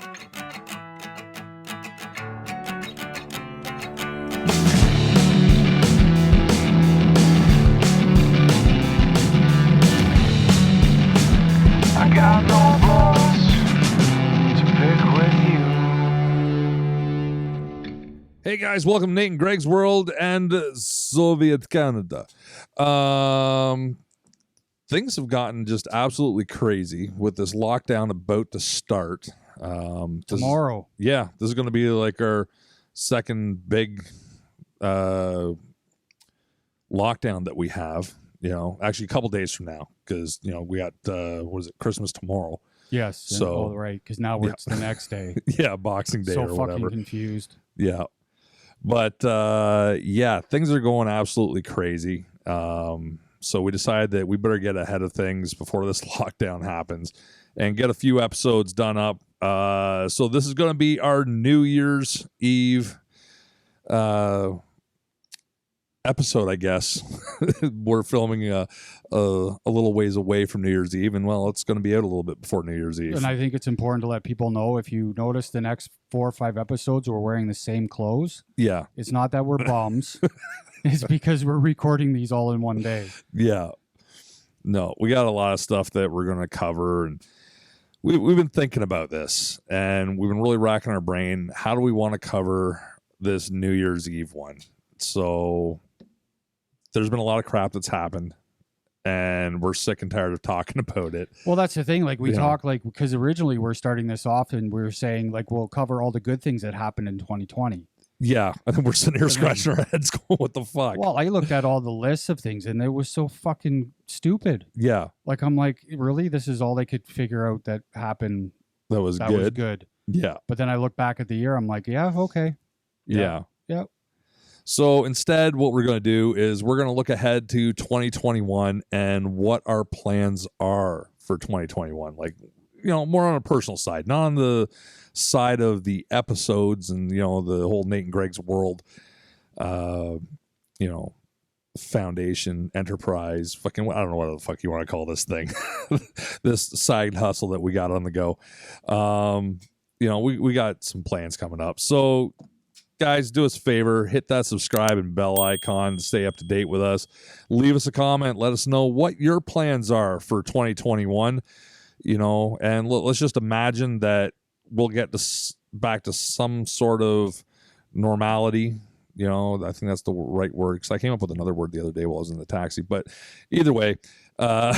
I got no balls to pick with you. Hey guys, welcome to Nate and Greg's World and Soviet Canada. Things have gotten just absolutely crazy with this lockdown about to start. Tomorrow. This is going to be like our second big lockdown that we have. Actually a couple days from now, because we got Christmas tomorrow. Yes. So right, because now it's the next day. Yeah, Boxing Day So or fucking whatever. confused. Yeah. But things are going absolutely crazy. So we decided that we better get ahead of things before this lockdown happens and get a few episodes done up. So this is going to be our New Year's Eve episode, I guess. We're filming a little ways away from New Year's Eve, and it's going to be out a little bit before New Year's Eve. And I think it's important to let people know, if you notice the next 4 or 5 episodes, we're wearing the same clothes. Yeah. It's not that we're bums. It's because we're recording these all in one day. Yeah. No, we got a lot of stuff that we're going to cover, and we've been thinking about this, and we've been really racking our brain. How do we want to cover this New Year's Eve one? So there's been a lot of crap that's happened, and we're sick and tired of talking about it. Well, that's the thing. Like, we talk, because originally we're starting this off and we were saying, we'll cover all the good things that happened in 2020. Yeah. And then we're sitting here scratching our heads going, what the fuck? Well, I looked at all the lists of things and it was so fucking stupid. Yeah. Like, I'm like, really? This is all they could figure out that happened. That was good. Yeah. But then I look back at the year, I'm like, yeah, okay. Yeah. Yep. So instead, what we're going to do is we're going to look ahead to 2021 and what our plans are for 2021. Like, more on a personal side, not on the side of the episodes and, the whole Nate and Greg's World, foundation, enterprise, fucking, I don't know what the fuck you want to call this thing, this side hustle that we got on the go. We got some plans coming up. So, guys, do us a favor, hit that subscribe and bell icon to stay up to date with us. Leave us a comment, let us know what your plans are for 2021, and let's just imagine that we'll get back to some sort of normality. I think that's the right word, because I came up with another word the other day while I was in the taxi. But either way, let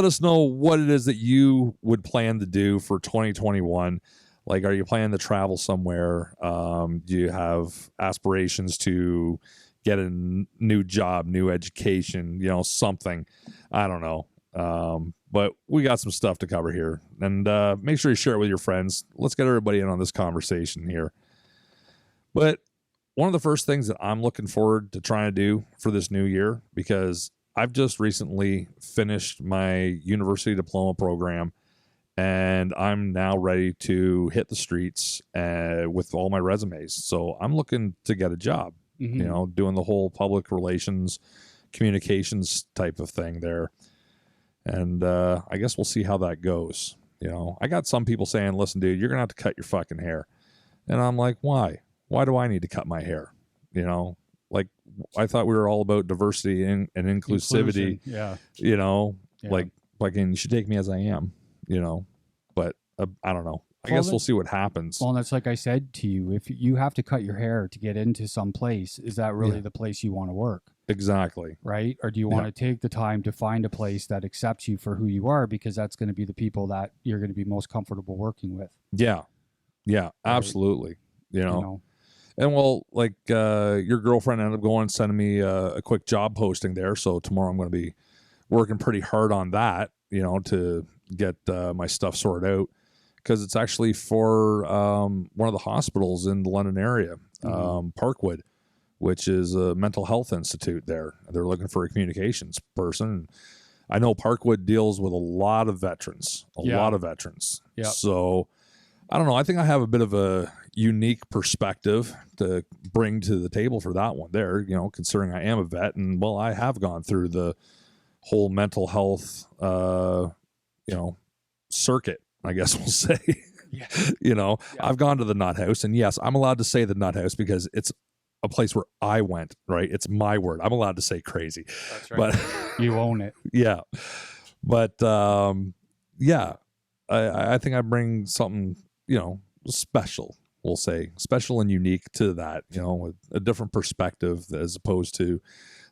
us know what it is that you would plan to do for 2021. Like, are you planning to travel somewhere? Do you have aspirations to get a new job, new education, something? I don't know. But we got some stuff to cover here. And make sure you share it with your friends. Let's get everybody in on this conversation here. But one of the first things that I'm looking forward to trying to do for this new year, because I've just recently finished my university diploma program, and I'm now ready to hit the streets with all my resumes. So I'm looking to get a job, doing the whole public relations, communications type of thing there. And I guess we'll see how that goes. I got some people saying, listen, dude, you're going to have to cut your fucking hair. And I'm like, why? Why do I need to cut my hair? Like, I thought we were all about diversity and inclusivity. Yeah. Like, you should take me as I am, but I don't know. I guess we'll see what happens. Well, and that's like I said to you, if you have to cut your hair to get into some place, is that really the place you want to work? Exactly. Right? Or do you want to take the time to find a place that accepts you for who you are, because that's going to be the people that you're going to be most comfortable working with? Yeah. Yeah, right? Absolutely. And your girlfriend ended up going and sending me a quick job posting there. So tomorrow I'm going to be working pretty hard on that, to get my stuff sorted out, because it's actually for one of the hospitals in the London area, Parkwood, which is a mental health institute there. They're looking for a communications person. I know Parkwood deals with a lot of veterans, Yeah. So I don't know. I think I have a bit of a unique perspective to bring to the table for that one there, considering I am a vet, and I have gone through the whole mental health, circuit, I guess we'll say. Yeah. You know, Yeah. I've gone to the Nut House, and yes, I'm allowed to say the Nut House because it's a place where I went, right? It's my word. I'm allowed to say crazy. That's right. But You own it. yeah. But yeah, I think I bring something, you know, special, we'll say, special and unique to that, you know, with a different perspective as opposed to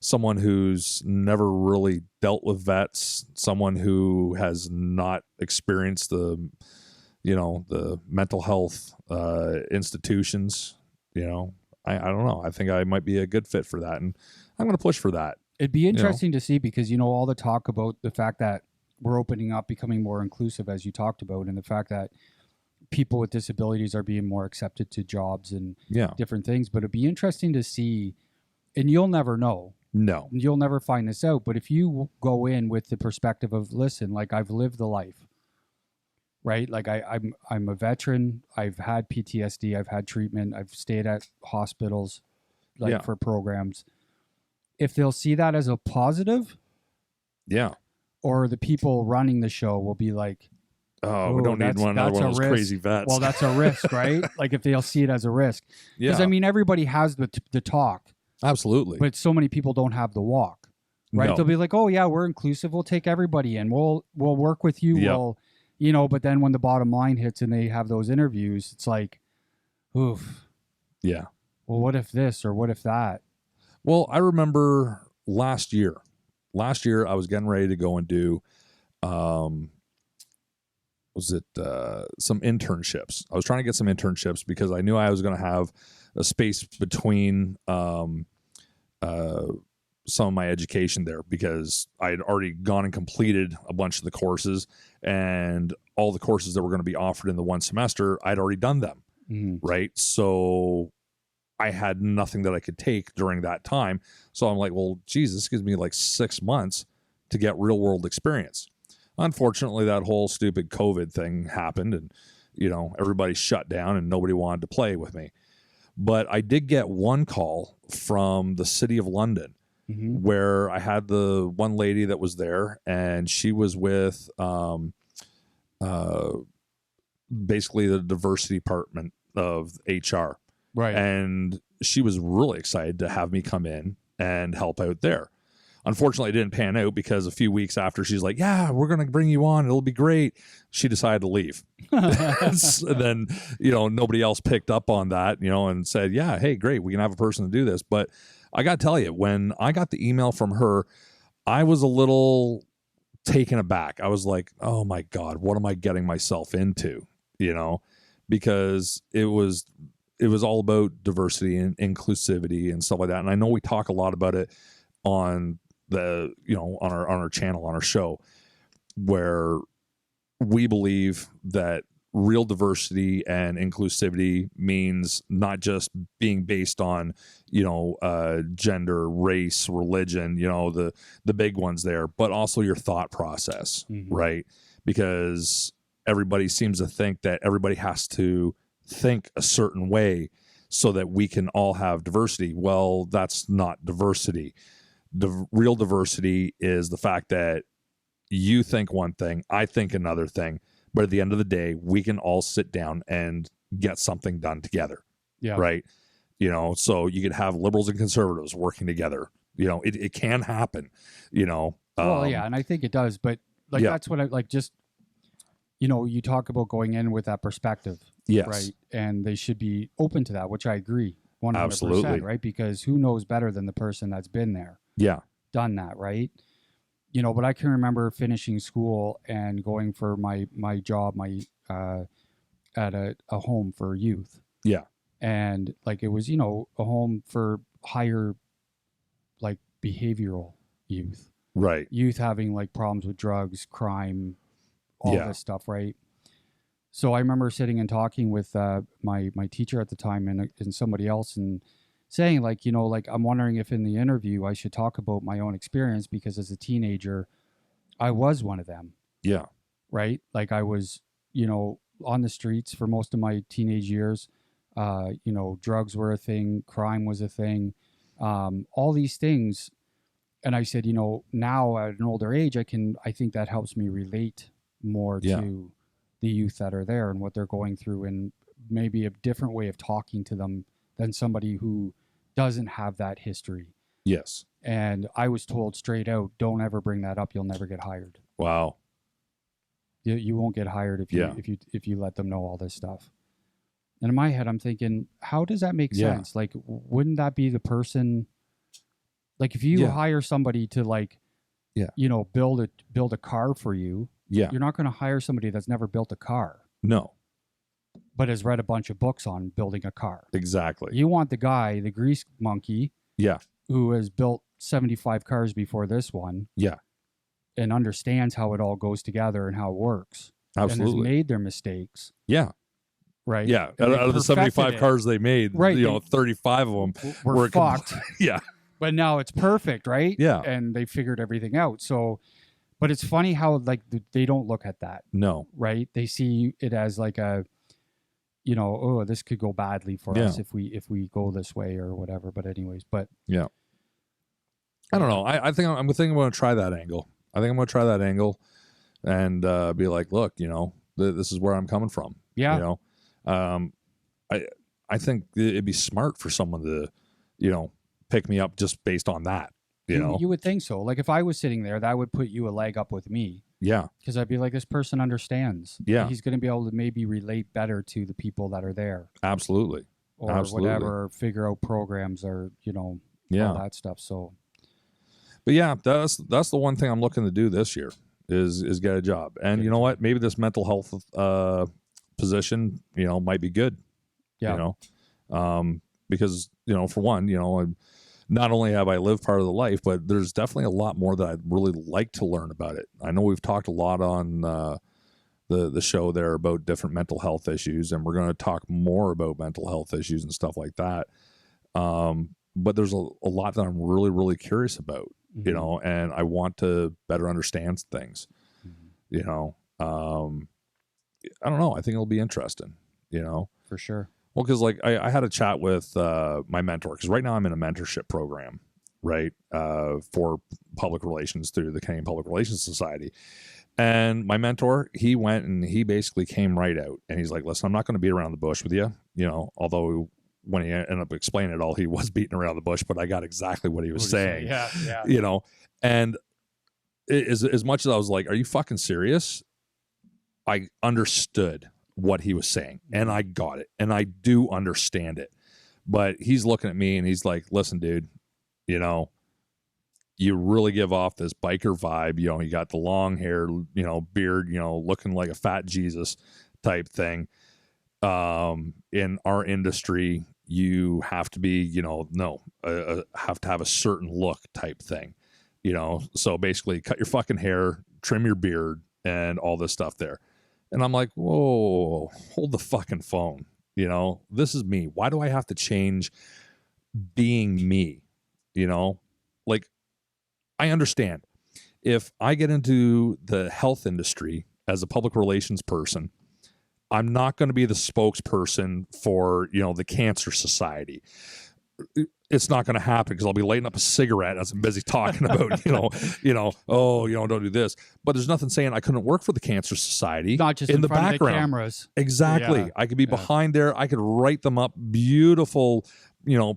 someone who's never really dealt with vets, someone who has not experienced the, you know, the mental health institutions, you know. I don't know. I think I might be a good fit for that, and I'm going to push for that. It'd be interesting to see because, you know, all the talk about the fact that we're opening up, becoming more inclusive, as you talked about, and the fact that people with disabilities are being more accepted to jobs and Yeah. different things. But it'd be interesting to see, and you'll never know. No. You'll never find this out. But if you go in with the perspective of, listen, like I've lived the life, right? Like I'm a veteran. I've had PTSD. I've had treatment. I've stayed at hospitals, like Yeah. for programs. If they'll see that as a positive, Yeah. or the people running the show will be like, Oh, we "Ooh, don't need that's- another that's one a of those risk." crazy vets. well, that's a risk, right? Like if they'll see it as a risk. Because yeah, I mean, everybody has the talk, absolutely. but so many people don't have the walk, right? No. They'll be like, "Oh yeah, we're inclusive. We'll take everybody in. We'll work with you. Yep. We'll, you know." But then when the bottom line hits and they have those interviews, it's like, oof. Yeah. Well, what if this or what if that? Well, I remember last year I was getting ready to go and do some internships. I was trying to get some internships because I knew I was going to have a space between some of my education there, because I had already gone and completed a bunch of the courses, and all the courses that were going to be offered in the one semester, I'd already done them. Mhm. Right. So I had nothing that I could take during that time. So I'm like, well, geez, this gives me like 6 months to get real world experience. Unfortunately, that whole stupid COVID thing happened, and, you know, everybody shut down and nobody wanted to play with me. But I did get one call from the City of London Mhm. where I had the one lady that was there, and she was with basically the diversity department of HR. Right. And she was really excited to have me come in and help out there. Unfortunately, it didn't pan out because a few weeks after, she's like, yeah, we're going to bring you on. It'll be great. She decided to leave. And then, you know, nobody else picked up on that, you know, and said, yeah, hey, great, we can have a person to do this. But I got to tell you, when I got the email from her, I was a little taken aback. I was like, oh my God, what am I getting myself into? You know, because it was all about diversity and inclusivity and stuff like that. And I know we talk a lot about it on the, you know, on our channel, on our show, where we believe that real diversity and inclusivity means not just being based on, you know, gender, race, religion, you know, the big ones there, but also your thought process, Mhm. right? Because everybody seems to think that everybody has to think a certain way so that we can all have diversity. Well, that's not diversity. Real diversity is the fact that you think one thing, I think another thing, but at the end of the day, we can all sit down and get something done together. Yeah. Right. You know, so you could have liberals and conservatives working together. You know, it can happen, you know. Well, yeah, and I think it does, but like yeah. that's what I like. Just, you know, you talk about going in with that perspective, Yes. right? And they should be open to that, which I agree 100%, Absolutely. right? Because who knows better than the person that's been there, Yeah. done that, right? You know, but I can remember finishing school and going for my job, at a home for youth. Yeah. And like it was, you know, a home for higher, like behavioral youth. Right. Youth having like problems with drugs, crime, all Yeah. this stuff, right? So I remember sitting and talking with my teacher at the time and somebody else and saying like, you know, like I'm wondering if in the interview I should talk about my own experience because as a teenager, I was one of them, Yeah. right? Like I was, you know, on the streets for most of my teenage years. You know, drugs were a thing, crime was a thing, all these things. And I said, you know, now at an older age, I think that helps me relate more Yeah. to the youth that are there and what they're going through, and maybe a different way of talking to them than somebody who doesn't have that history. Yes. And I was told straight out, don't ever bring that up. You'll never get hired. Wow. You won't get hired if you let them know all this stuff. And in my head, I'm thinking, how does that make sense? Like, wouldn't that be the person? Like, if you hire somebody to build a car for you, you're not going to hire somebody that's never built a car. No. But has read a bunch of books on building a car. Exactly. You want the guy, the grease monkey, who has built 75 cars before this one, and understands how it all goes together and how it works. Absolutely. And has made their mistakes. Yeah. Right. Yeah. Out of the 75 cars they made, 35 of them were fucked. Yeah. But now it's perfect, right? Yeah. And they figured everything out. So, but it's funny how they don't look at that. No. Right. They see it as like a, oh, this could go badly for us if we go this way or whatever. But anyways, yeah. I don't know. I think I'm going to try that angle. I think I'm going to try that angle and be like, look, this is where I'm coming from. Yeah. I think it'd be smart for someone to, pick me up just based on that. You would think so. Like if I was sitting there, that would put you a leg up with me. Yeah. Because I'd be like, this person understands. Yeah. He's going to be able to maybe relate better to the people that are there. Absolutely. Or whatever, or figure out programs or, all that stuff. So. But yeah, that's the one thing I'm looking to do this year is get a job. And you know what? Maybe this mental health position, might be good. Yeah. Because, for one, not only have I lived part of the life, but there's definitely a lot more that I'd really like to learn about it. I know we've talked a lot on the show there about different mental health issues, and we're going to talk more about mental health issues and stuff like that. But there's a lot that I'm really, really curious about, and I want to better understand things, I don't know. I think it'll be interesting, For sure. Well, because I had a chat with my mentor, because right now I'm in a mentorship program, right, for public relations through the Canadian Public Relations Society. And my mentor, he went and he basically came right out. And he's like, listen, I'm not going to beat around the bush with you, although when he ended up explaining it all, he was beating around the bush, but I got exactly what he was saying. Yeah. And as much as I was like, are you fucking serious? I understood what he was saying and I got it and I do understand it, but he's looking at me and he's like, listen, dude, you really give off this biker vibe. You got the long hair, beard, looking like a fat Jesus type thing. In our industry, you have to be, have to have a certain look type thing, so basically cut your fucking hair, trim your beard and all this stuff there. And I'm like, whoa, hold the fucking phone. This is me. Why do I have to change being me? I understand. If I get into the health industry as a public relations person, I'm not going to be the spokesperson for, the Cancer Society. It's not going to happen because I'll be lighting up a cigarette as I'm busy talking about, don't do this. But there's nothing saying I couldn't work for the Cancer Society. Not just in the front background. Of the cameras. Exactly. Yeah. I could be behind there. I could write them up beautiful,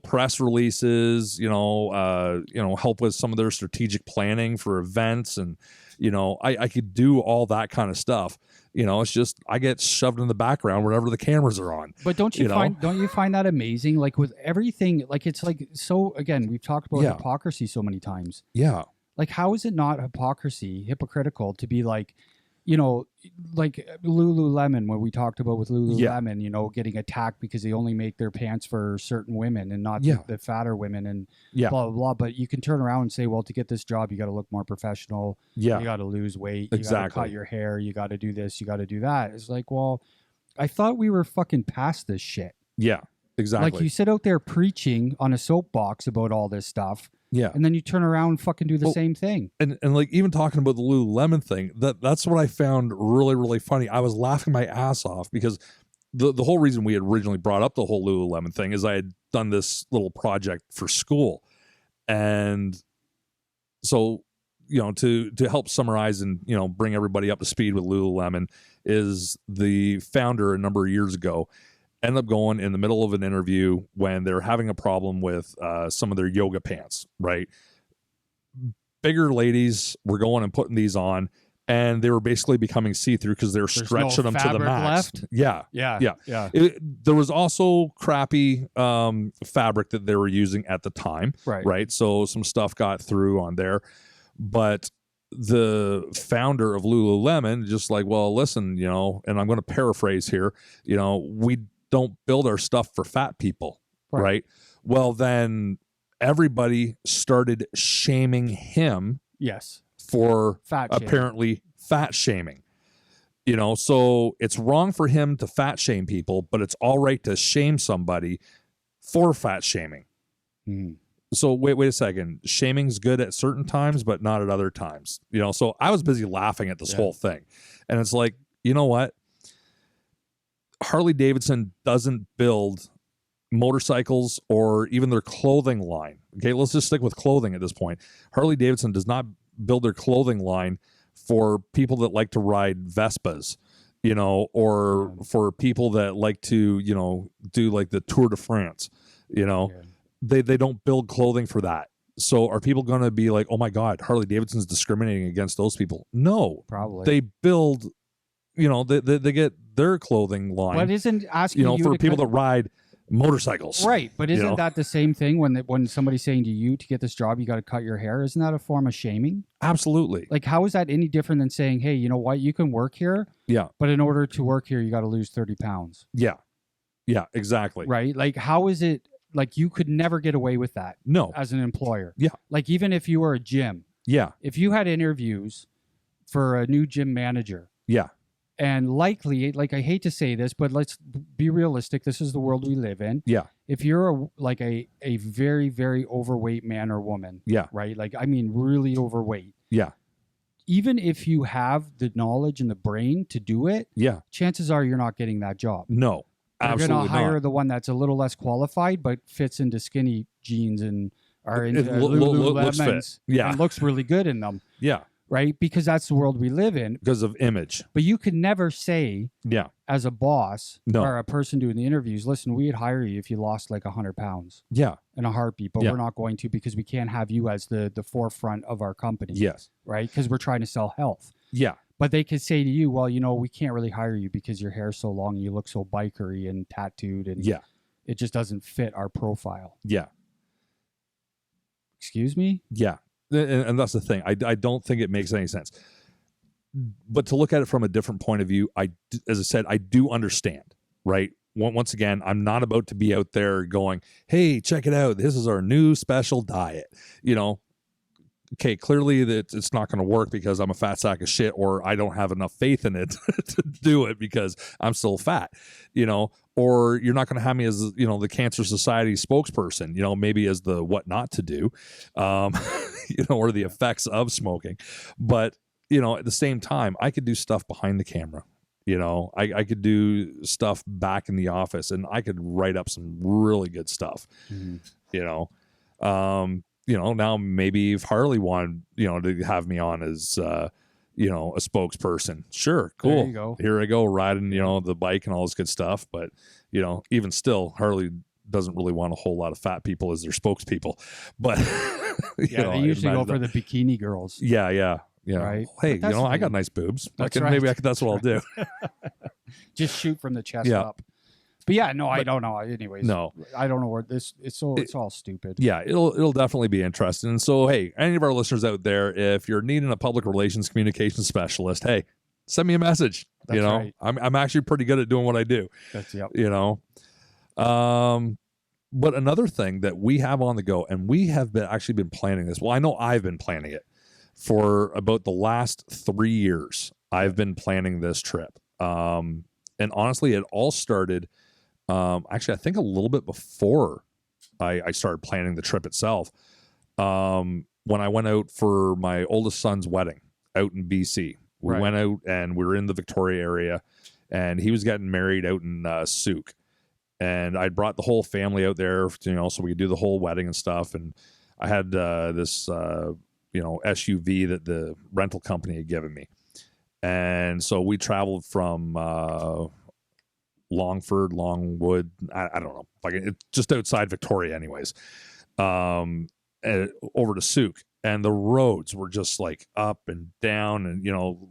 press releases, help with some of their strategic planning for events. And, I could do all that kind of stuff. It's just I get shoved in the background wherever the cameras are on. But don't you find that amazing? Like with everything, like it's like, so again, we've talked about hypocrisy so many times. Yeah. Like how is it not hypocritical to be like, like Lululemon, when we talked about with Lululemon, getting attacked because they only make their pants for certain women and not the fatter women and blah, blah, blah. But you can turn around and say, well, to get this job, you got to look more professional. Yeah. You got to lose weight. You got to cut your hair. You got to do this. You got to do that. It's like, well, I thought we were fucking past this shit. Yeah, exactly. Like you sit out there preaching on a soapbox about all this stuff. Yeah. And then you turn around and fucking do the same thing. And like even talking about the Lululemon thing, that's what I found really, really funny. I was laughing my ass off because the whole reason we had originally brought up the whole Lululemon thing is I had done this little project for school. And so, to help summarize and bring everybody up to speed with Lululemon, is the founder a number of years ago ended up going in the middle of an interview when they're having a problem with some of their yoga pants, right? Bigger ladies were going and putting these on, and they were basically becoming see-through because they were stretching them to the fabric max. left? Yeah. Yeah. There was also crappy fabric that they were using at the time, right? So some stuff got through on there, but the founder of Lululemon just like, well, listen, and I'm going to paraphrase here, we don't build our stuff for fat people, right? Well, then everybody started shaming him. Yes. For fat apparently fat shaming. So it's wrong for him to fat shame people, but it's all right to shame somebody for fat shaming. So wait a second. Shaming's good at certain times, but not at other times. So I was busy laughing at this whole thing. And it's like, you know what? Harley Davidson doesn't build motorcycles or even their clothing line. Okay, let's just stick with clothing at this point. Harley Davidson does not build their clothing line for people that like to ride Vespas, or for people that like to, do like the Tour de France, they don't build clothing for that. So are people going to be like, oh my God, Harley Davidson's discriminating against those people? No, probably. They build, they get their clothing line. But isn't asking you for people that ride motorcycles, right? But isn't that the same thing when somebody's saying to you, to get this job you got to cut your hair? Isn't that a form of shaming? Absolutely. Like, how is that any different than saying, hey, you know what, you can work here, but in order to work here you got to lose 30 pounds? Yeah exactly. Right? Like, how is it like you could never get away with that? No. As an employer. Yeah. Like, even if you were a gym, if you had interviews for a new gym manager, and likely, like, I hate to say this, but let's be realistic. This is the world we live in. Yeah. If you're a very, very overweight man or woman, right? Like, I mean, really overweight. Yeah. Even if you have the knowledge and the brain to do it, chances are you're not getting that job. No, absolutely You're going to hire not. the one that's a little less qualified, but fits into skinny jeans and are in looks fit. and looks really good in them. Yeah. Right? Because that's the world we live in. Because of image. But you can never say, as a boss or a person doing the interviews, listen, we'd hire you if you lost like 100 pounds. In a heartbeat, but we're not going to, because we can't have you as the forefront of our company. Yes. Right? Because we're trying to sell health. Yeah. But they could say to you, well, we can't really hire you because your hair's so long and you look so bikery and tattooed, and it just doesn't fit our profile. Yeah. Excuse me? Yeah. And that's the thing. I don't think it makes any sense. But to look at it from a different point of view, as I said, I do understand, right? Once again, I'm not about to be out there going, hey, check it out. This is our new special diet. Okay, clearly that it's not going to work because I'm a fat sack of shit, or I don't have enough faith in it to do it because I'm still fat, or you're not going to have me as, the Cancer Society spokesperson, maybe as the what not to do, or the effects of smoking. But, at the same time, I could do stuff behind the camera. I could do stuff back in the office, and I could write up some really good stuff, now maybe if Harley wanted, to have me on as, a spokesperson, sure, cool. There you go. Here I go riding, the bike and all this good stuff. But, even still, Harley doesn't really want a whole lot of fat people as their spokespeople. But, they usually go for the bikini girls. Yeah. Right. Hey, I got nice boobs. That's that's what I'll do. Just shoot from the chest up. But I don't know. Anyways, no, I don't know where this. It's all stupid. Yeah, it'll definitely be interesting. And so, hey, any of our listeners out there, if you're needing a public relations communication specialist, hey, send me a message. That's right. I'm actually pretty good at doing what I do. That's But another thing that we have on the go, and we have actually been planning this. Well, I know I've been planning it for about the last 3 years. I've been planning this trip, and honestly, it all started. Actually, I think a little bit before I started planning the trip itself. When I went out for my oldest son's wedding out in BC, we went out and we were in the Victoria area, and he was getting married out in Souk, and I brought the whole family out there, so we could do the whole wedding and stuff. And I had this SUV that the rental company had given me. And so we traveled from Longford, Longwood, I don't know, like it's just outside Victoria anyways, over to Souk. And the roads were just like up and down and,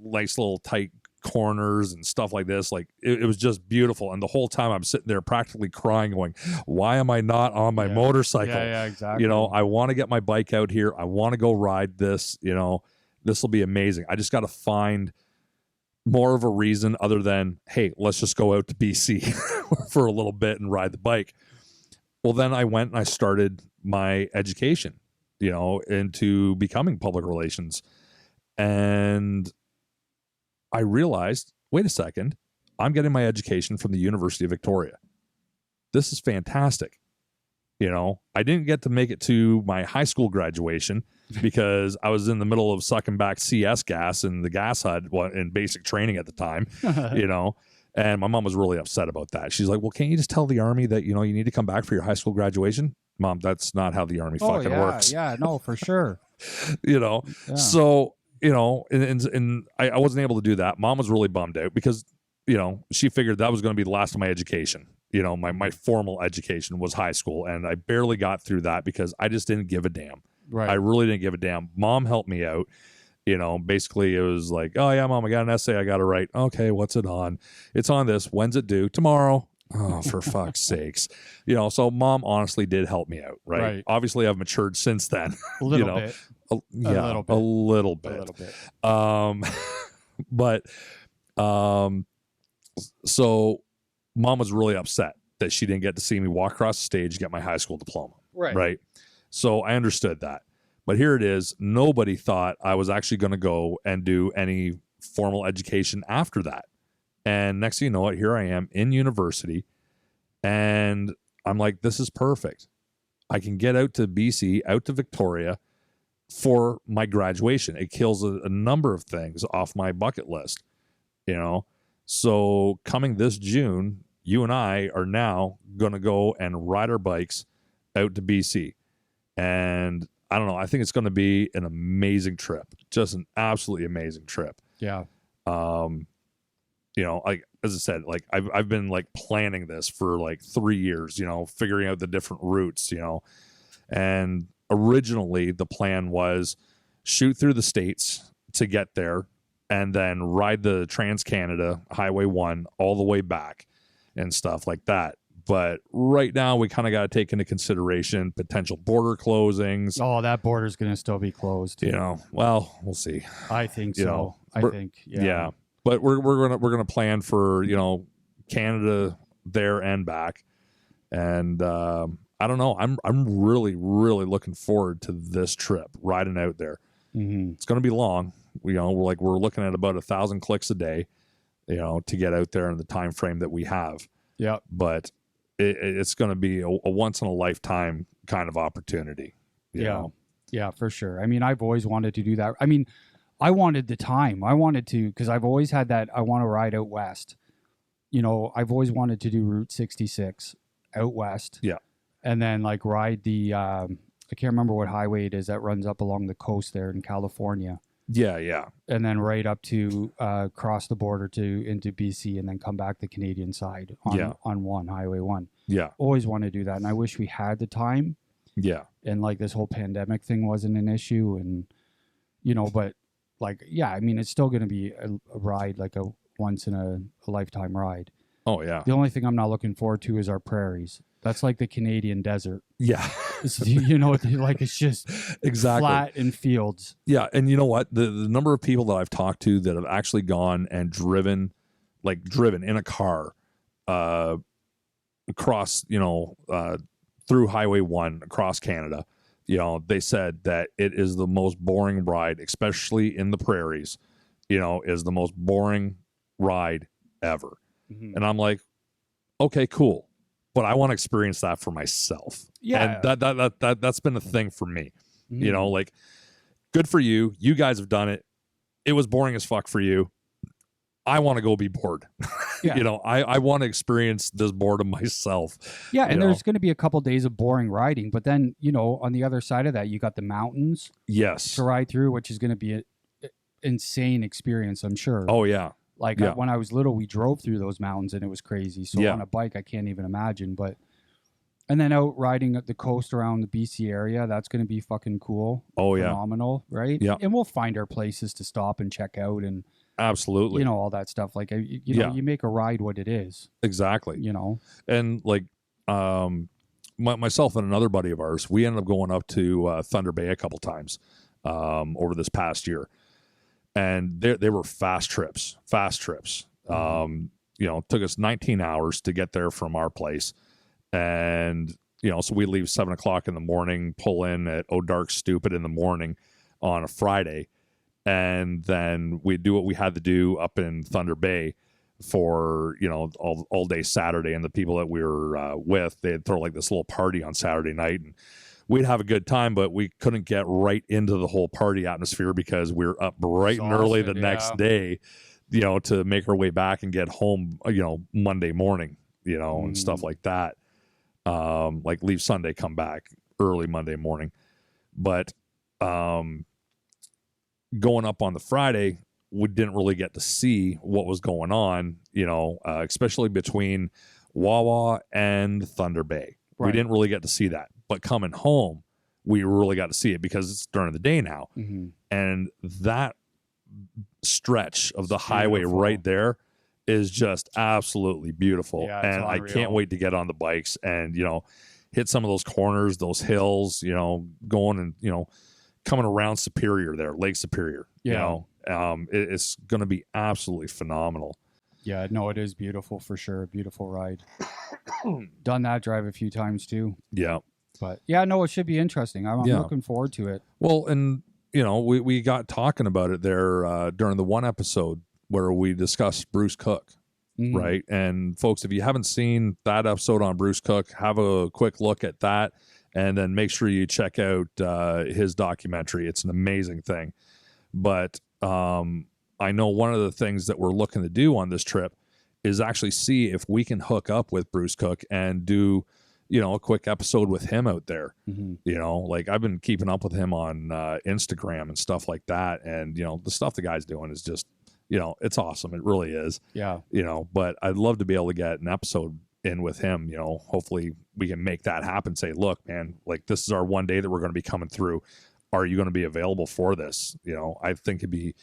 nice little tight corners and stuff like this. Like it was just beautiful. And the whole time I'm sitting there practically crying going, why am I not on my motorcycle? Yeah, exactly. I want to get my bike out here. I want to go ride this, this will be amazing. I just got to find more of a reason other than, hey, let's just go out to BC for a little bit and ride the bike. Well, then I went and I started my education, into becoming public relations. And I realized, wait a second, I'm getting my education from the University of Victoria. This is fantastic. I didn't get to make it to my high school graduation because I was in the middle of sucking back CS gas in the gas hut in basic training at the time, and my mom was really upset about that. She's like, well, can't you just tell the Army that, you need to come back for your high school graduation? Mom, that's not how the Army fucking works. Yeah, no, for sure. So, and I wasn't able to do that. Mom was really bummed out because, she figured that was going to be the last of my education. My formal education was high school, and I barely got through that because I just didn't give a damn. Right. I really didn't give a damn. Mom helped me out. Basically it was like, oh yeah, Mom, I got an essay I got to write. Okay, what's it on? It's on this. When's it due? Tomorrow. Oh, for fuck's sakes. So Mom honestly did help me out, right? Obviously I've matured since then. A little bit. A little bit. But so Mom was really upset that she didn't get to see me walk across the stage, get my high school diploma. Right. So I understood that. But here it is. Nobody thought I was actually going to go and do any formal education after that. And next thing you know it, here I am in university. And I'm like, this is perfect. I can get out to BC, out to Victoria for my graduation. It kills a number of things off my bucket list, So coming this June, you and I are now going to go and ride our bikes out to BC. And I don't know, I think it's going to be an amazing trip. Just an absolutely amazing trip. Yeah. Like, as I said, like I've been like planning this for like 3 years, figuring out the different routes, and originally the plan was shoot through the States to get there and then ride the Trans-Canada Highway 1 all the way back and stuff like that. But right now we kind of got to take into consideration potential border closings. Oh, that border's going to still be closed. Well, we'll see. I think so. Yeah. But we're gonna plan for Canada there and back, and I don't know. I'm really looking forward to this trip, riding out there. Mm-hmm. It's gonna be long. We're looking at about 1,000 clicks a day, to get out there in the time frame that we have. Yeah. But it's gonna be a once in a lifetime kind of opportunity. Yeah, for sure. I mean, I've always wanted to do that. I mean, I wanted the time. I wanted to, because I've always had that, I want to ride out west. I've always wanted to do Route 66 out west. Yeah. And then like ride the, I can't remember what highway it is that runs up along the coast there in California. Yeah. And then right up to cross the border into BC and then come back the Canadian side on Highway 1. Yeah. Always want to do that. And I wish we had the time. Yeah. And like this whole pandemic thing wasn't an issue. And, but like, yeah, I mean, it's still going to be a ride, like a once in a lifetime ride. Oh, yeah. The only thing I'm not looking forward to is our prairies. That's like the Canadian desert. Yeah. Like it's just exactly flat and fields. Yeah. And you know what? The number of people that I've talked to that have actually gone and driven in a car across, through Highway 1 across Canada, they said that it is the most boring ride, especially in the prairies, is the most boring ride ever. Mm-hmm. And I'm like, okay, cool. But I want to experience that for myself. Yeah. And that's been a thing for me. Mm-hmm. Like, good for you. You guys have done it. It was boring as fuck for you. I want to go be bored. Yeah. You know, I want to experience this boredom myself. Yeah, you and know? there's going to be a couple days of boring riding, but then, you know, on the other side of that, you got the mountains Yes. to ride through, which is going to be an insane experience, I'm sure. Oh yeah. Like yeah. when I was little, we drove through those mountains and it was crazy. So Yeah. on a bike, I can't even imagine. But and then out riding the coast around the BC area, that's going to be fucking cool. Oh yeah. Phenomenal, right? Yeah. And we'll find our places to stop and check out and Absolutely. you know all that stuff. Like you know, Yeah. you make a ride what it is. Exactly. You know. And like myself and another buddy of ours, we ended up going up to Thunder Bay a couple times over this past year, and they were fast trips. You know, took us 19 hours to get there from our place, and you know, so we leave 7 o'clock in the morning, pull in at Dark Stupid in the morning on a Friday, and then we do what we had to do up in Thunder Bay for, you know, all day Saturday. And the people that we were with, they'd throw like this little party on Saturday night, and we'd have a good time, but we couldn't get right into the whole party atmosphere because we were up bright and early the next day, you know, to make our way back and get home, you know, Monday morning, you know, and stuff like that. Like leave Sunday, come back early Monday morning. But going up on the Friday, we didn't really get to see what was going on, you know, especially between Wawa and Thunder Bay. Right. We didn't really get to see that. But coming home, we really got to see it because it's during the day now. Mm-hmm. And that stretch of the highway beautiful. right there is just absolutely beautiful. Yeah, it's and I can't unreal. wait to get on the bikes and, you know, hit some of those corners, those hills, you know, going and, you know, coming around Superior there, Lake Superior. Yeah. You know, it's going to be absolutely phenomenal. Yeah, no, it is beautiful for sure. Beautiful ride. Done that drive a few times too. Yeah. But yeah, no, it should be interesting. I'm Yeah. looking forward to it. Well, and, you know, we got talking about it there during the one episode where we discussed Bruce Cook. Mhm. Right. And folks, if you haven't seen that episode on Bruce Cook, have a quick look at that and then make sure you check out his documentary. It's an amazing thing. But I know one of the things that we're looking to do on this trip is actually see if we can hook up with Bruce Cook and do, you know, a quick episode with him out there. Mhm. You know, like I've been keeping up with him on Instagram and stuff like that. And, you know, the stuff the guy's doing is just, you know, it's awesome. It really is. Yeah. You know, but I'd love to be able to get an episode in with him. You know, hopefully we can make that happen. Say, look, man, like this is our one day that we're going to be coming through. Are you going to be available for this? You know, I think it'd be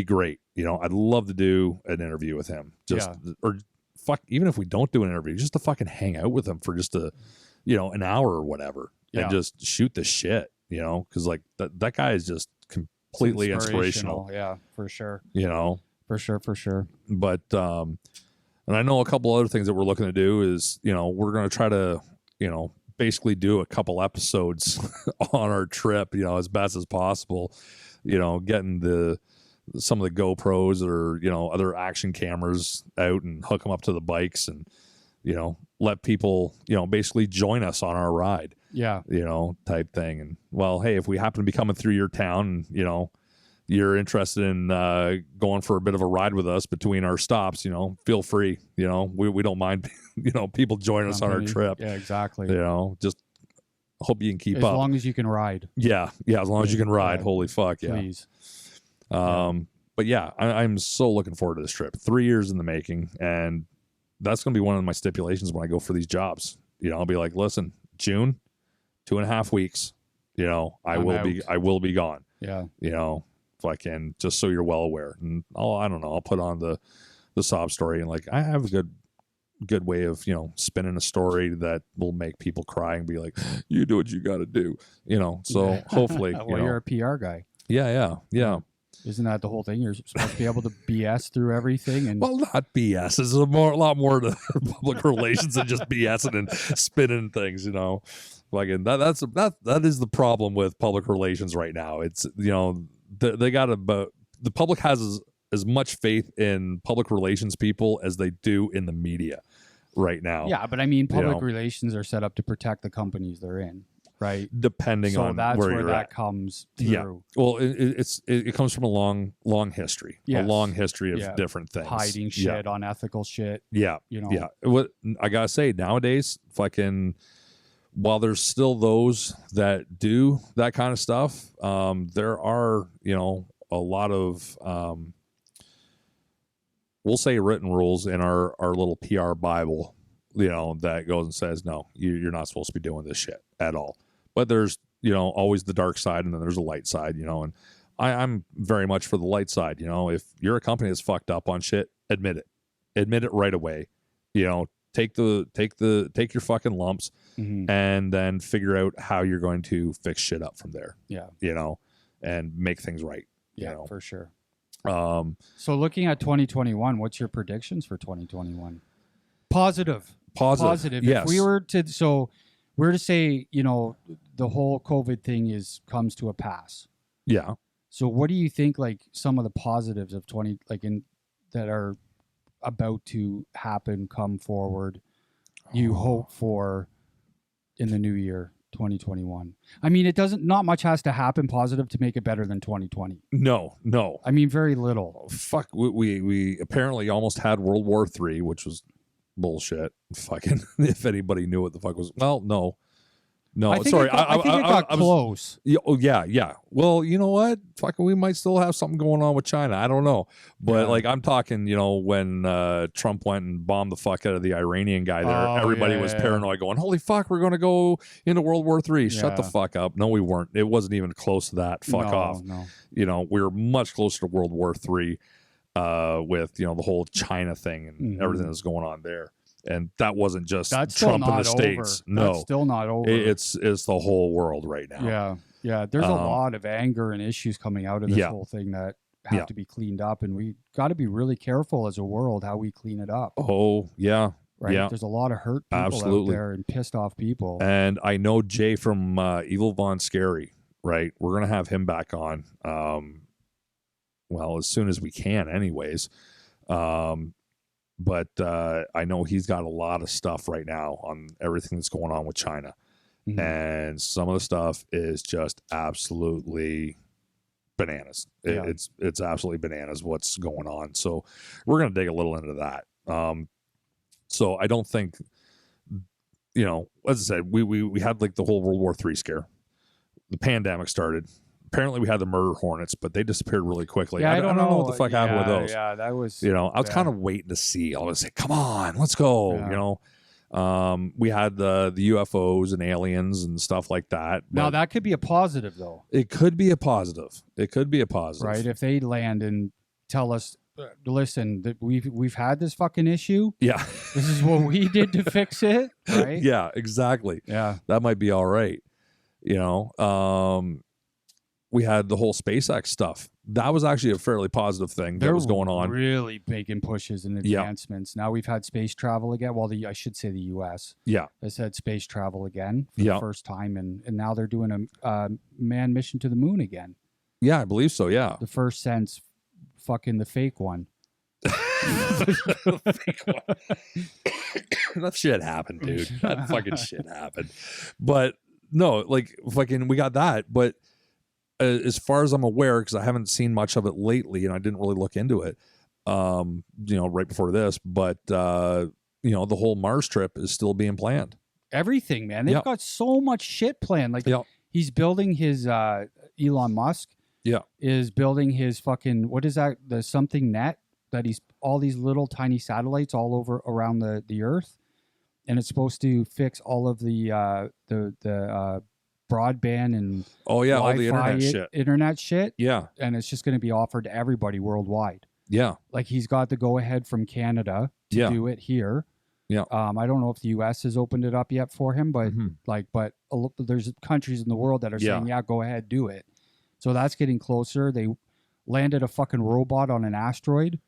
great. You know, I'd love to do an interview with him. Just or fuck, even if we don't do an interview, just to fucking hang out with him for just you know, an hour or whatever, and just shoot the shit. You know, because like that guy is just completely inspirational. Yeah, for sure. You know, For sure. but and I know a couple other things that we're looking to do is, you know, we're going to try to, you know, basically do a couple episodes on our trip, you know, as best as possible, you know, getting some of the GoPros or, you know, other action cameras out and hook them up to the bikes and, you know, let people, you know, basically join us on our ride, Yeah. you know, type thing. And well, hey, if we happen to be coming through your town and, you know, you're interested in going for a bit of a ride with us between our stops, you know, feel free. You know, we don't mind, you know, people joining us on our trip. Yeah, exactly. You know, just hope you can keep as up. As long as you can ride. Yeah, as long as you can ride. Holy fuck, yeah. Please. But yeah, I'm so looking forward to this trip. 3 years in the making, and that's going to be one of my stipulations when I go for these jobs. You know, I'll be like, listen, June, 2.5 weeks. You know, I will be gone. Yeah. You know, if I can, just so you're well aware. And I don't know, I'll put on the sob story, and like I have a good way of, you know, spinning a story that will make people cry and be like, you do what you got to do, you know. So hopefully, well, you're a PR guy. Yeah. Isn't that the whole thing? You're supposed to be able to BS through everything, and well, not BS. There's a lot more to public relations than just BSing and spinning things, you know. Like, and that is the problem with public relations right now. It's, you know, they got about, the public has as much faith in public relations people as they do in the media right now. yeah, but I mean, public know. relations are set up to protect the companies they're in. right? depending So on that's where where you're that at. comes Yeah. through. Well, it comes from a long history, a Yes. long history of Yeah. different things, Hiding shit, unethical shit. Yeah, You know. yeah. What I gotta say nowadays, fucking, while there's still those that do that kind of stuff, there are, a lot of, we'll say, written rules in our little PR Bible, that goes and says, no, you're not supposed to be doing this shit at all. But there's, always the dark side, and then there's a light side, and I'm very much for the light side. If you're a company that's fucked up on shit, admit it right away. Take your fucking lumps, Mhm. and then figure out how you're going to fix shit up from there. Yeah. And make things right. Yeah, for sure. Um, So looking at 2021, what's your predictions for 2021? Positive. positive. Yes. If we were to say, the whole COVID thing comes to a pass. Yeah. So what do you think, like, some of the positives of that are about to happen, come forward, you hope for in the new year, 2021? I mean, not much has to happen positive to make it better than 2020. No. I mean, very little. Fuck. We apparently almost had World War III, which was bullshit. Fucking, if anybody knew what the fuck was. Well, no. I think Sorry. I think it got close. Yeah. Well, you know what? Fucking, we might still have something going on with China. I don't know. But Yeah. like, I'm talking, when Trump went and bombed the fuck out of the Iranian guy there, Oh, everybody yeah, was yeah. paranoid, going, holy fuck, we're going to go into World War III. Shut the Yeah. fuck up. No, we weren't. It wasn't even close to that. Fuck off. No. We were much closer to World War III with, the whole China thing and Mhm. everything that's going on there. And that wasn't just That's still Trump in not the over. States. No. That's still not over. It's the whole world right now. Yeah. There's a Um, lot of anger and issues coming out of this Yeah. whole thing that have Yeah. to be cleaned up, and we got to be really careful as a world how we clean it up. Oh, yeah. Right? yeah. There's a lot of hurt people Absolutely. out there and pissed off people. And I know Jay from Evil Von Scary, right? We're going to have him back on, well, as soon as we can anyways. But I know he's got a lot of stuff right now on everything that's going on with China. Mhm. And some of the stuff is just absolutely bananas. Yeah. It's absolutely bananas what's going on. So we're going to dig a little into that. So I don't think, as I said, we had like the whole World War III scare. The pandemic started. Apparently we had the murder hornets, but they disappeared really quickly. Yeah, I don't know what the fuck happened with those. Yeah, that was. I was yeah. kind of waiting to see. I was like, come on, let's go. Yeah. We had the UFOs and aliens and stuff like that. Now but that could be a positive, though, it could be a positive. right? If they land and tell us, listen, that we've had this fucking issue. Yeah. This is what we did to fix it, right? Yeah, exactly. Yeah. That might be all right. We had the whole SpaceX stuff. That was actually a fairly positive thing that was going on. Really making pushes and Yeah. advancements. Now we've had space travel again. Well, I should say the U.S. Yeah. has had space travel again for Yeah. the first time, and now they're doing a manned mission to the moon again. Yeah, I believe so. Yeah. The first since fucking the fake one. That shit happened, dude. That fucking shit happened. But no, like fucking, we got that. But as far as I'm aware, because I haven't seen much of it lately, and I didn't really look into it, right before this. But the whole Mars trip is still being planned. Everything, man. They've Yeah. got so much shit planned. Like Yeah. he's building his Elon Musk. Yeah. Is building his fucking, what is that? The something net that he's all these little tiny satellites all over around the Earth, and it's supposed to fix all of the broadband and Oh yeah, all the Wi-Fi internet shit. Yeah. and it's just going to be offered to everybody worldwide. Yeah. Like he's got the go ahead from Canada to Yeah. do it here. Yeah. I don't know if the U.S. has opened it up yet for him, but Mhm. there's countries in the world that are Yeah. saying, yeah, go ahead, do it. So that's getting closer. They landed a fucking robot on an asteroid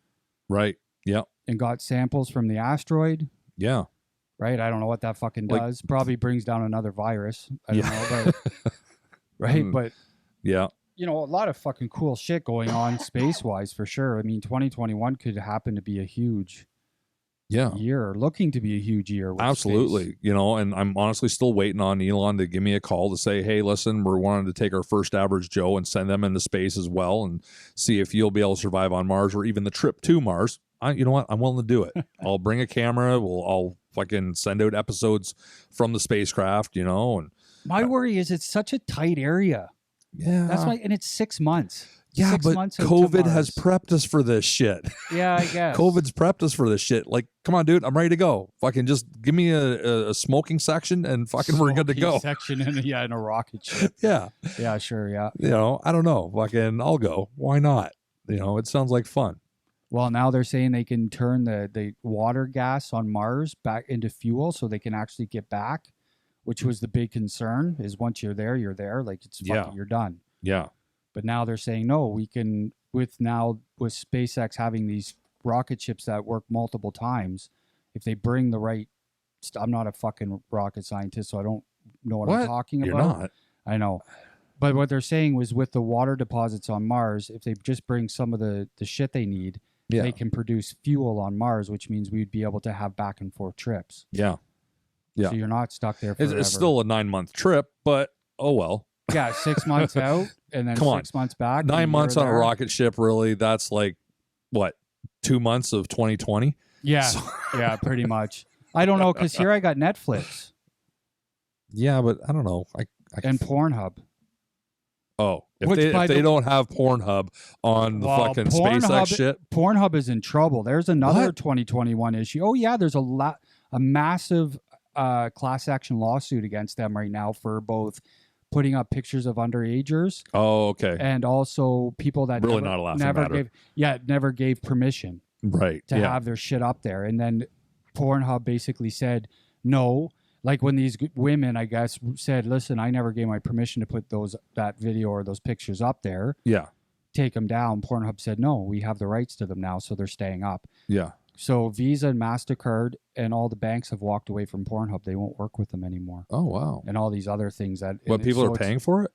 Right. Yeah. and got samples from the asteroid. Yeah. Right. I don't know what that fucking Like- does. Probably brings down another virus. I don't Yeah. know, but right. Mm. But Yeah. a lot of fucking cool shit going on space wise for sure. I mean, 2021 could happen to be a huge Yeah. year, looking to be a huge year. With Absolutely. space. You know, and I'm honestly still waiting on Elon to give me a call to say, hey, listen, we're wanting to take our first average Joe and send them into space as well and see if you'll be able to survive on Mars or even the trip to Mars. You know what? I'm willing to do it. I'll bring a camera. I'll fucking send out episodes from the spacecraft, you know, and My worry is it's such a tight area. yeah. That's why, and it's 6 months. Yeah, 6 but months out to COVID has Mars. prepped us for this shit. Yeah, I guess. COVID's prepped us for this shit. Like, come on, dude, I'm ready to go. Fucking just give me a smoking section and fucking we're good to Smoking go. Section in a rocket ship. Yeah. Yeah, sure. Yeah. You know, I don't know. Fucking I'll go. Why not? You know, it sounds like fun. Well, now they're saying they can turn the water gas on Mars back into fuel so they can actually get back, which was the big concern is once you're there. Like it's fucking, Yeah. you're done. Yeah. But now they're saying, no, we can, with SpaceX having these rocket ships that work multiple times, if they bring the right, I'm not a fucking rocket scientist, so I don't know what I'm talking You're about. not. I know. But what they're saying was with the water deposits on Mars, if they just bring some of the shit they need, Yeah. they can produce fuel on Mars, which means we'd be able to have back and forth trips. Yeah. Yeah. So you're not stuck there It's, forever. it's still a 9-month trip, but oh well. Yeah, 6 months out and then Come on. 6 months back. 9 months on a there. rocket ship, really, that's like what, 2 months of 2020? Yeah, So- yeah, pretty much. I don't know, because here I got Netflix Yeah, but I don't know. I and Pornhub. oh, if Which, by they the- don't have Pornhub on the Well, fucking Pornhub- SpaceX shit, Pornhub is in trouble. There's another What? 2021 issue. Oh yeah, there's a massive class action lawsuit against them right now for both putting up pictures of underagers oh okay, and also people that Really never, not a laughing never matter. never gave permission right, to yeah, have their shit up there. And then Pornhub basically said no. Like when these women, I guess, said, "Listen, I never gave my permission to put that video or those pictures up there. yeah, Take them down." Pornhub said, "No, we have the rights to them now, so they're staying up." yeah. So Visa and MasterCard and all the banks have walked away from Pornhub. They won't work with them anymore, Oh wow, and all these other things that. what and people so are it's- paying for it?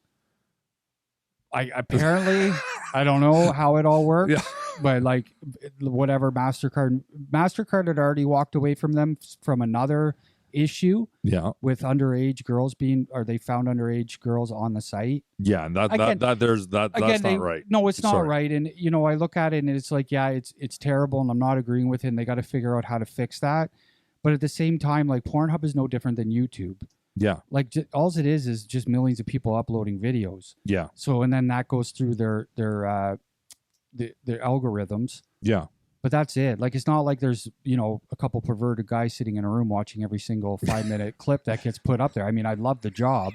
I apparently I don't know how it all works, Yeah. but like whatever MasterCard had already walked away from them from another issue Yeah, with underage girls they found underage girls on the site. yeah, and Again- that's not right. No, it's not Sorry. right. And I look at it and it's like, yeah, it's terrible, and I'm not agreeing with it. And they got to figure out how to fix that. But at the same time, like Pornhub is no different than YouTube. Yeah, Like all it is just millions of people uploading videos. yeah, So and then that goes through their algorithms. yeah. But that's it. Like it's not like there's a couple perverted guys sitting in a room watching every single 5-minute clip that gets put up there. I mean, I'd love the job.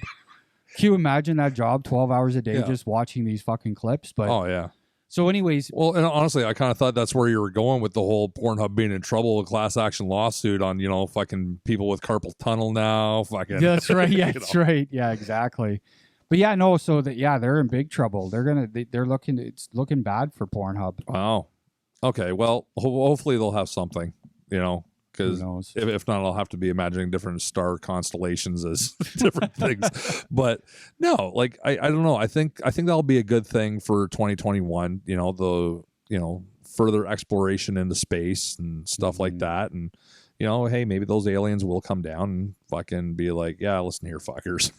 Can you imagine that job 12 hours a day Yeah. just watching these fucking clips? But Oh yeah. so anyways, Well, and honestly, I kind of thought that's where you were going with the whole Pornhub being in trouble with class action lawsuit on fucking people with carpal tunnel now. Fucking yeah, that's right. Yeah, you that's know. right. Yeah, exactly. But yeah, no. So they're in big trouble. They're looking. It's looking bad for Pornhub. Wow. Okay. Well, hopefully they'll have something. Who Because knows? if not, I'll have to be imagining different star constellations as different things. But no, like I don't know. I think that'll be a good thing for 2021. Further exploration into space and stuff like Mhm. that. And hey, maybe those aliens will come down and fucking be like, yeah, listen here, fuckers.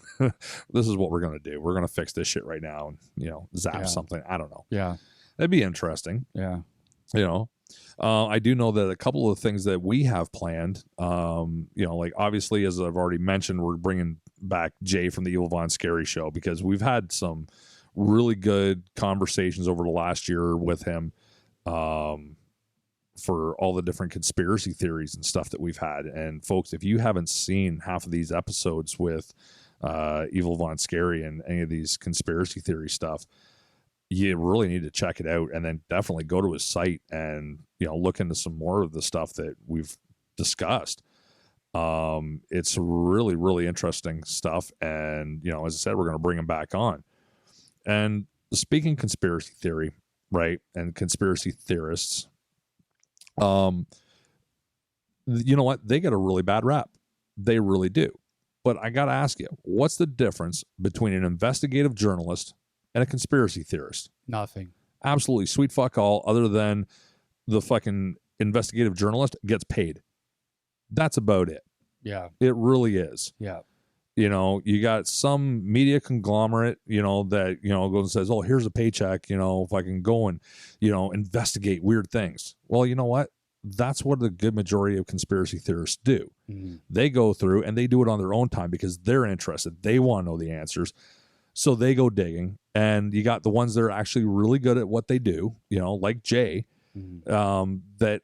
This is what we're gonna do. We're gonna fix this shit right now, and zap Yeah. something. I don't know. Yeah, That'd be interesting. yeah. I do know that a couple of things that we have planned, like obviously, as I've already mentioned, we're bringing back Jay from the Evil Von Scary Show because we've had some really good conversations over the last year with him for all the different conspiracy theories and stuff that we've had. And folks, if you haven't seen half of these episodes with Evil Von Scary and any of these conspiracy theory stuff, you really need to check it out, and then definitely go to his site and look into some more of the stuff that we've discussed. It's really, really interesting stuff, and as I said, we're going to bring him back on. And speaking conspiracy theory, right, and conspiracy theorists, you know what, they get a really bad rap. They really do. But I got to ask you, what's the difference between an investigative journalist and a conspiracy theorist? Nothing. Absolutely sweet fuck all, other than the fucking investigative journalist gets paid. That's about it. Yeah. It really is. Yeah. You know, you got some media conglomerate, you know, that, you know, goes and says, oh, here's a paycheck, you know, if I can go and, you know, investigate weird things. Well, you know what? That's what the good majority of conspiracy theorists do. Mhm. They go through and they do it on their own time because they're interested. They want to know the answers. So they go digging. And you got the ones that are actually really good at what they do, you know, like Jay, Mhm. that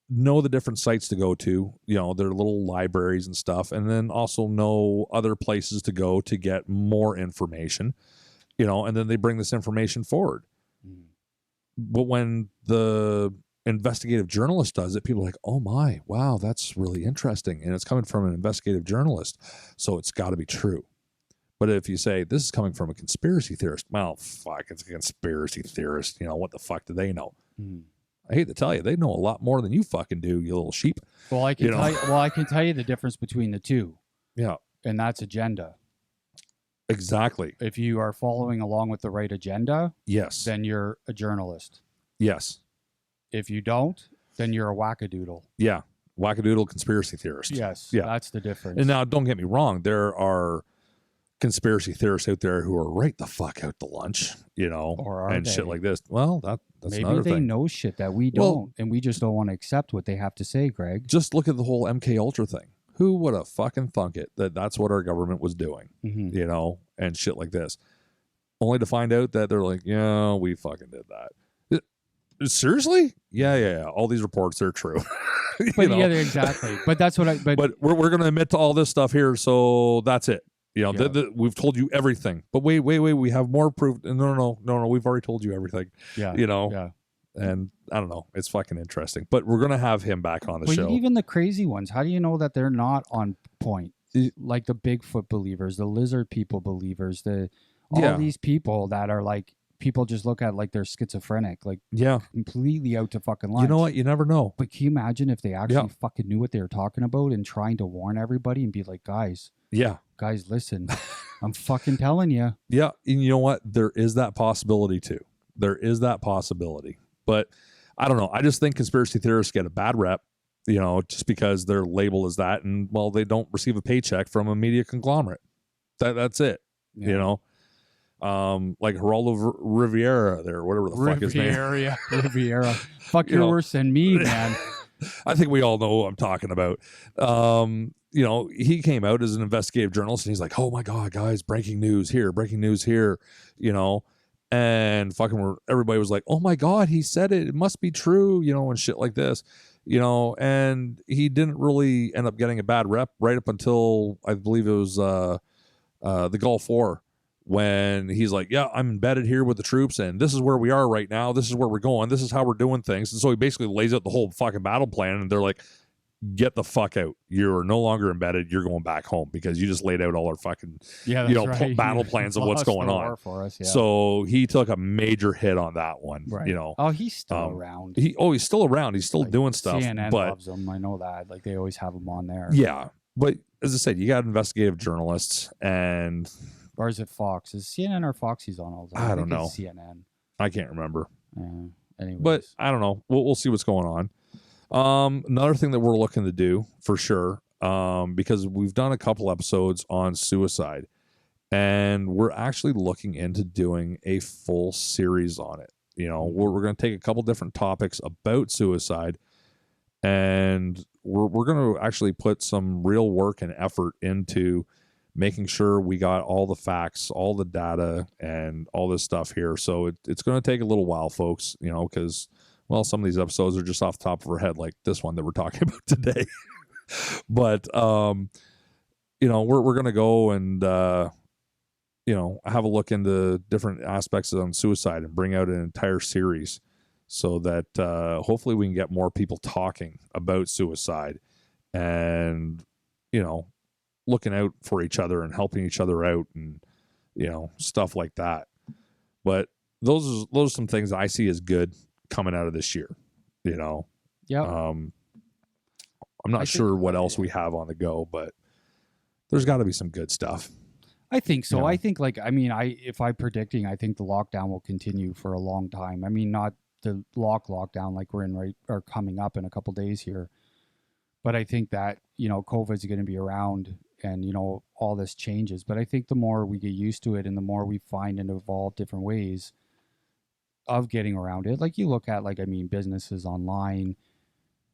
know the different sites to go to, you know, their little libraries and stuff, and then also know other places to go to get more information, you know, and then they bring this information forward. Mhm. But when the investigative journalist does it, people are like, oh my, wow, that's really interesting. And it's coming from an investigative journalist. So it's got to be true. But if you say this is coming from a conspiracy theorist, well, fuck, it's a conspiracy theorist. You know, what the fuck do they know? Mhm. I hate to tell you, they know a lot more than you fucking do, you little sheep. Well, I can You know? tell you, well, I can tell you the difference between the two, Yeah, and that's agenda. exactly. If you are following along with the right agenda, Yes. then you're a journalist. Yes. If you don't, then you're a wackadoodle. Yeah. Wackadoodle conspiracy theorist. Yes. Yeah. That's the difference. And now, don't get me wrong, there are conspiracy theorists out there who are right the fuck out to lunch, you know, Or are and shit they? like this. Well, that's Maybe another they thing. know shit that we Well- don't, and we just don't want to accept what they have to say, Greg. Just look at the whole MK Ultra thing. Who would have fucking thunk it that that's what our government was doing, Mhm. you know, and shit like this, only to find out that they're like, yeah, we fucking did that. Seriously? Yeah. All these reports, they're true. You But know? yeah, exactly. But that's what I. But we're going to admit to all this stuff here, so that's it. You know, Yeah. we've told you everything. But wait, we have more proof. No, we've already told you everything. yeah, You know, yeah. and I don't know, it's fucking interesting. But we're going to have him back on the But show. even the crazy ones, how do you know that they're not on point? Y- Like the Bigfoot believers, the lizard people believers, all Yeah. these people that are like people just look at like they're schizophrenic, like Yeah, completely out to fucking lunch. you know what? You never know. But can you imagine if they actually Yeah. fucking knew what they were talking about and trying to warn everybody and be like, guys, Yeah, listen, I'm fucking telling you. yeah. And you know what? There is that possibility too. There is that possibility. But I don't know. I just think conspiracy theorists get a bad rep, you know, just because their label is that, and well, they don't receive a paycheck from a media conglomerate. That's it. Yeah. You know, like Geraldo Riviera there, whatever the fuck his name. Riviera. Fuck, You you're know. worse than me, man. I think we all know who I'm talking about. You know, he came out as an investigative journalist and he's like, oh my God, guys, breaking news here, you know, and fucking everybody was like, oh my God, he said it must be true, you know, and shit like this, you know, and he didn't really end up getting a bad rep right up until I believe it was the Gulf War, when he's like, yeah, I'm embedded here with the troops and this is where we are right now. This is where we're going. This is how we're doing things. And so he basically lays out the whole fucking battle plan and they're like, get the fuck out. You're no longer embedded. You're going back home because you just laid out all our fucking, Yeah, you that's know, right. battle He plans of what's lost going the on. war for us, yeah. So he took a major hit on that one, Right. you know. Oh, he's still um, around. He's still around. He's still Like, doing stuff. CNN but loves him. I know that. Like they always have him on there. yeah, but as I said, you got investigative journalists and Or is it Fox? Is CNN or Fox he's on all the time? I think don't it's CNN. I can't remember. Yeah. Anyways. But I don't know. We'll see what's going on. Another thing that we're looking to do for sure, because we've done a couple episodes on suicide, and we're actually looking into doing a full series on it. You know, we're going to take a couple different topics about suicide, and we're going to actually put some real work and effort into making sure we got all the facts, all the data, and all this stuff here. So it's going to take a little while, folks, you know, because, well, some of these episodes are just off the top of our head, like this one that we're talking about today. But, you know, we're going to go and, you know, have a look into different aspects on suicide and bring out an entire series so that hopefully we can get more people talking about suicide and, you know, looking out for each other and helping each other out and, you know, stuff like that. But those are some things I see as good coming out of this year, you know. yeah. I'm not I sure think- what else we have on the go, but there's got to be some good stuff. I think so. Yeah. I think if I'm predicting, I think the lockdown will continue for a long time. I mean, not the lockdown like we're in right or coming up in a couple days here, But I think that, you know, COVID's going to be around and, you know, all this changes. But I think the more we get used to it and the more we find and evolve different ways of getting around it, like you look at, like, I mean, businesses online,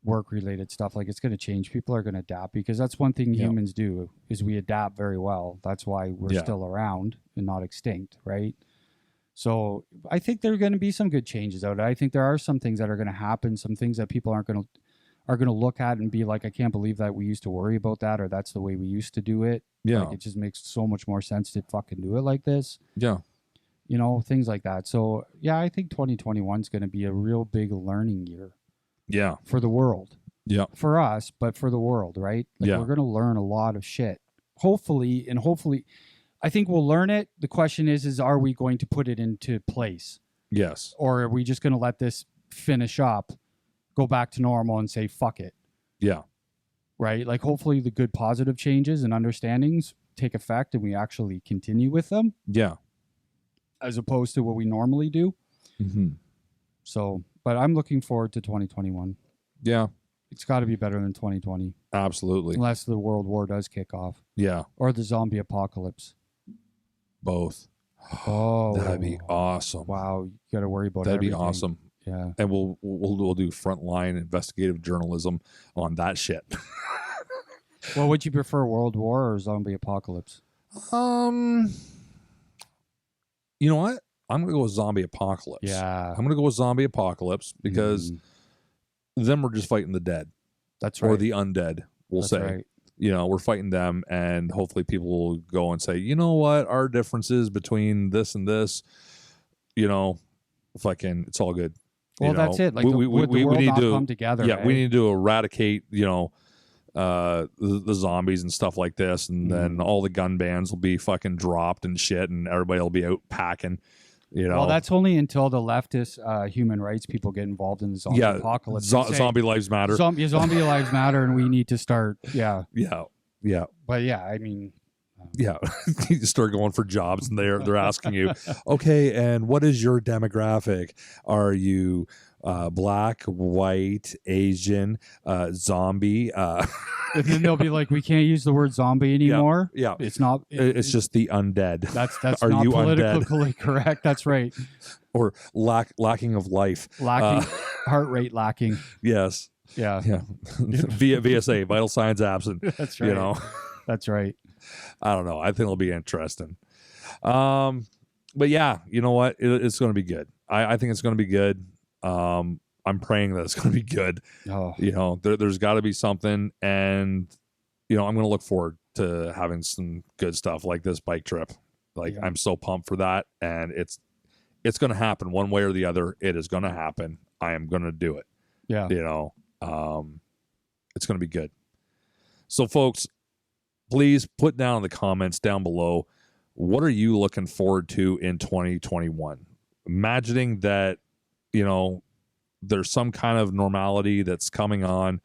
work related stuff, like it's going to change. People are going to adapt because that's one thing Yeah. humans do is we adapt very well. That's why we're Yeah. still around and not extinct, right? So I think there are going to be some good changes out. I think there are some things that are going to happen, some things that people are going to look at and be like, I can't believe that we used to worry about that, or that's the way we used to do it. Yeah. Like, it just makes so much more sense to fucking do it like this, Yeah. you know, things like that. So yeah, I think 2021 is going to be a real big learning year Yeah. for the world. Yeah. For us, but for the world, right? Like, Yeah. we're going to learn a lot of shit. Hopefully, I think we'll learn it. The question is are we going to put it into place? Yes. Or are we just going to let this finish up, go back to normal and say, fuck it, Yeah. right? Like, hopefully the good positive changes and understandings take effect and we actually continue with them Yeah. as opposed to what we normally do. Mm-hmm. So, but I'm looking forward to 2021. Yeah. It's got to be better than 2020, Absolutely. unless the world war does kick off Yeah. or the zombie apocalypse. Both. Oh, That'd be awesome. wow! You got to worry about That'd be everything. awesome. Yeah. And we'll do frontline investigative journalism on that shit. Well, would you prefer World War or zombie apocalypse? You know what? I'm gonna go with zombie apocalypse. Yeah, I'm gonna go with zombie apocalypse because then we're just fighting the dead that's right. or the undead. We'll That's say, right. you know, we're fighting them, and hopefully people will go and say, you know what, our differences between this and this, you know, fucking, it's all good. Well, You that's know, it. Like, would the world need not to come together? yeah, we eh? need to eradicate, you know, the zombies and stuff like this, and then all the gun bans will be fucking dropped and shit, and everybody will be out packing. You know, Well, that's only until the leftist human rights people get involved in the zombie apocalypse. and say, zombie lives matter. Zombie lives matter, and we need to start. Yeah, Yeah. but yeah, I mean, Yeah. You start going for jobs and they're asking you, okay, and what is your demographic? Are you black, white, Asian, zombie? and then they'll be like, we can't use the word zombie anymore. Yeah. It's not. It's just the undead. That's Are not you politically correct. That's right. Or lacking of life. Lacking heart rate lacking. Yes. Yeah, Yeah. VSA, vital signs absent. that's right. You know, That's right. I don't know. I think it'll be interesting. But yeah, you know what? It's going to be good. I think it's going to be good. I'm praying that it's going to be good. Oh, You know, there's got to be something, and you know, I'm going to look forward to having some good stuff like this bike trip. Like, Yeah. I'm so pumped for that, and it's going to happen one way or the other. It is going to happen. I am going to do it. yeah. You know, it's going to be good. So, folks, please put down in the comments down below, what are you looking forward to in 2021? Imagining that, you know, there's some kind of normality that's coming on.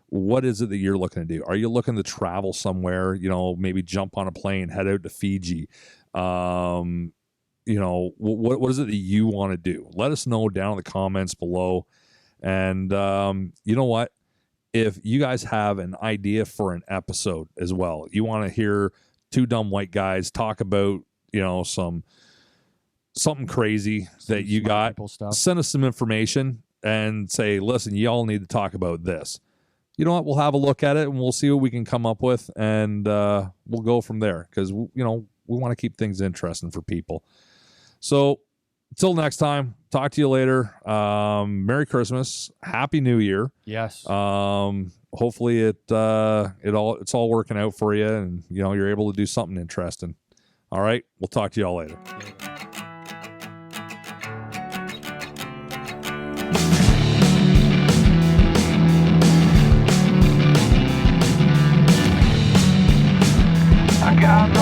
What is it that you're looking to do? Are you looking to travel somewhere? You know, maybe jump on a plane, head out to Fiji. You know, what is it that you want to do? Let us know down in the comments below. And you know what? If you guys have an idea for an episode as well, you want to hear two dumb white guys talk about, you know, something crazy that you Smart got, people stuff. send us some information and say, listen, y'all need to talk about this. You know what? We'll have a look at it and we'll see what we can come up with, and we'll go from there, because, you know, we want to keep things interesting for people. So until next time, talk to you later. Merry Christmas, Happy New Year. Yes. Hopefully it's all working out for you, and you know, you're able to do something interesting. All right, we'll talk to y'all later. I got